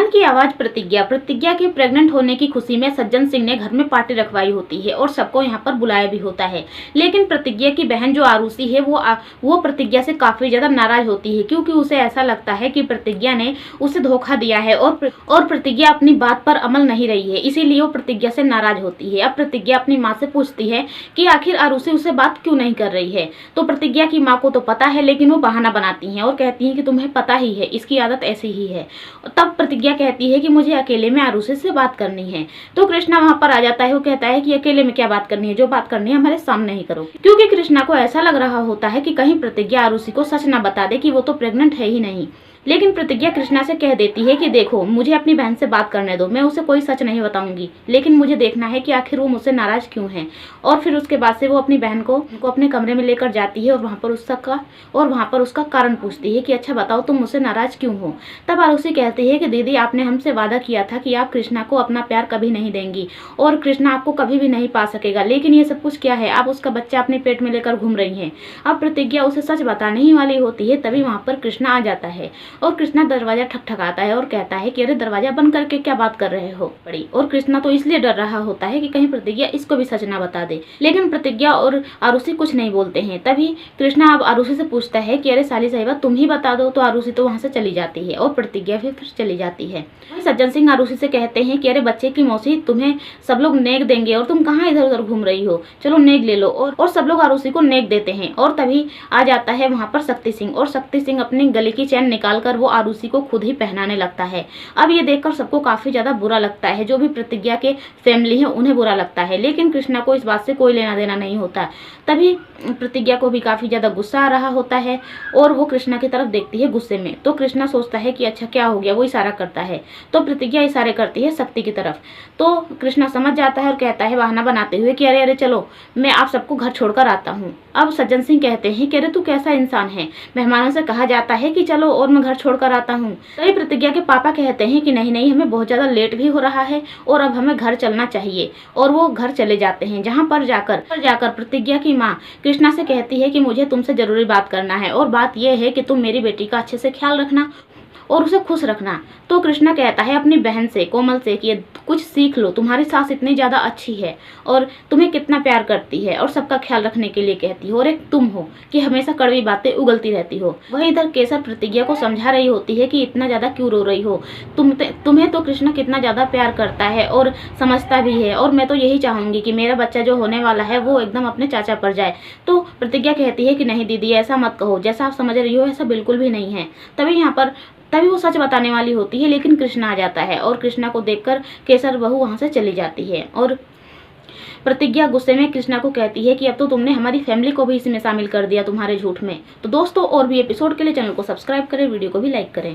की आवाज प्रतिज्ञा। प्रतिज्ञा के प्रेग्नेंट होने की खुशी में सज्जन सिंह ने घर में पार्टी रखवाई होती है और सबको यहाँ पर बुलाया भी होता है। लेकिन प्रतिज्ञा की बहन जो आरुषि है वो प्रतिज्ञा से काफी ज्यादा नाराज होती है, क्योंकि उसे ऐसा लगता है कि प्रतिज्ञा ने उसे धोखा दिया है और प्रतिज्ञा अपनी बात पर अमल नहीं रही है, इसीलिए वो प्रतिज्ञा से नाराज होती है। अब प्रतिज्ञा अपनी माँ से पूछती है कि आखिर आरुषि उसे बात क्यों नहीं कर रही है। तो प्रतिज्ञा की माँ को तो पता है, लेकिन वो बहाना बनाती हैं और कहती हैं कि तुम्हें पता ही है, इसकी आदत ऐसी ही है। तब प्रतिज्ञा कहती है कि मुझे अकेले में आरुषि से बात करनी है। तो कृष्णा वहां पर आ जाता है। वो कहता है कि अकेले में क्या बात करनी है, जो बात करनी है हमारे सामने ही करो, क्योंकि कृष्णा को ऐसा लग रहा होता है कि कहीं प्रतिज्ञा आरुषि को सच ना बता दे कि वो तो प्रेग्नेंट है ही नहीं। लेकिन प्रतिज्ञा कृष्णा से कह देती है कि देखो, मुझे अपनी बहन से बात करने दो, मैं उसे कोई सच नहीं बताऊंगी, लेकिन मुझे देखना है कि आखिर वो मुझसे नाराज क्यों है। और फिर उसके बाद से वो अपनी बहन को अपने कमरे में लेकर जाती है और वहाँ पर उसका कारण पूछती है कि अच्छा बताओ, तुम मुझसे नाराज क्यों हो। तब आरुषि कहती है कि दीदी, आपने हमसे वादा किया था कि आप कृष्णा को अपना प्यार कभी नहीं देंगी और कृष्णा आपको कभी भी नहीं पा सकेगा, लेकिन ये सब कुछ क्या है, आप उसका बच्चा अपने पेट में लेकर घूम रही हैं। अब प्रतिज्ञा उसे सच बताने ही वाली होती है, तभी वहाँ पर कृष्णा आ जाता है और कृष्णा दरवाजा ठकठकाता है और कहता है कि अरे दरवाजा बंद करके क्या बात कर रहे हो बड़ी। और कृष्णा तो इसलिए डर रहा होता है कि कहीं प्रतिज्ञा इसको भी सच ना बता दे, लेकिन प्रतिज्ञा और आरुषि कुछ नहीं बोलते हैं। तभी कृष्णा अब आरुषि से पूछता है कि अरे साली साहिबा, तुम ही बता दो। तो आरुषि तो वहां से चली जाती है और प्रतिज्ञा फिर चली जाती है। सज्जन सिंह आरुषि से कहते हैं कि अरे बच्चे की मौसी, तुम्हें सब लोग नेक देंगे और तुम कहाँ इधर उधर घूम रही हो, चलो नेक ले लो। और सब लोग आरुषि को नेक देते हैं। और तभी आ जाता है वहां पर शक्ति सिंह, और शक्ति सिंह अपनी गले की चैन निकालकर वो आरुषि को खुद ही पहनाने लगता है। अब ये देखकर सबको काफी ज्यादा बुरा लगता है, जो भी प्रतिज्ञा के फैमिली है उन्हें बुरा लगता है, लेकिन कृष्णा को इस बात से कोई लेना देना नहीं होता। तभी प्रतिज्ञा को भी काफी ज्यादा गुस्सा आ रहा होता है और वो कृष्णा की तरफ देखती है गुस्से में। तो कृष्णा सोचता है कि अच्छा क्या हो गया, वो इशारा करता है। तो प्रतिज्ञा इशारे करती है शक्ति की तरफ। तो कृष्णा समझ जाता है और कहता है बहाना बनाते हुए कि अरे अरे चलो, मैं आप सबको घर छोड़कर आता हूँ। अब सज्जन सिंह कहते हैं कि अरे तू कैसा इंसान है, मेहमानों से कहा जाता है कि चलो और मैं घर छोड़कर आता हूँ। तभी प्रतिज्ञा के पापा कहते हैं कि नहीं नहीं, हमें बहुत ज्यादा लेट भी हो रहा है और अब हमें घर चलना चाहिए। और वो घर चले जाते हैं, जहाँ पर जाकर प्रतिज्ञा की माँ कृष्णा से कहती है कि मुझे तुमसे जरूरी बात करना है, और बात यह है कि तुम मेरी बेटी का अच्छे से ख्याल रखना और उसे खुश रखना। तो कृष्णा कहता है अपनी बहन से, कोमल से, कि कुछ सीख लो, तुम्हारी सास इतनी ज्यादा अच्छी है और तुम्हें कितना प्यार करती है और सबका ख्याल रखने के लिए कहती हो, और एक तुम हो कि हमेशा कड़वी बातें उगलती रहती हो। वहीं इधर केसर प्रतिज्ञा को समझा रही होती है कि इतना ज्यादा क्यों रो रही हो, तुम्हें तो कृष्णा कितना ज्यादा प्यार करता है और समझता भी है, और मैं तो यही चाहूंगी कि मेरा बच्चा जो होने वाला है वो एकदम अपने चाचा पर जाए। तो प्रतिज्ञा कहती है कि नहीं दीदी, ऐसा मत कहो, जैसा आप समझ रही हो ऐसा बिल्कुल भी नहीं है। तभी वो सच बताने वाली होती है, लेकिन कृष्णा आ जाता है और कृष्णा को देखकर केसर बहू वहां से चली जाती है। और प्रतिज्ञा गुस्से में कृष्णा को कहती है कि अब तो तुमने हमारी फैमिली को भी इसमें शामिल कर दिया तुम्हारे झूठ में। तो दोस्तों, और भी एपिसोड के लिए चैनल को सब्सक्राइब करें, वीडियो को भी लाइक करें।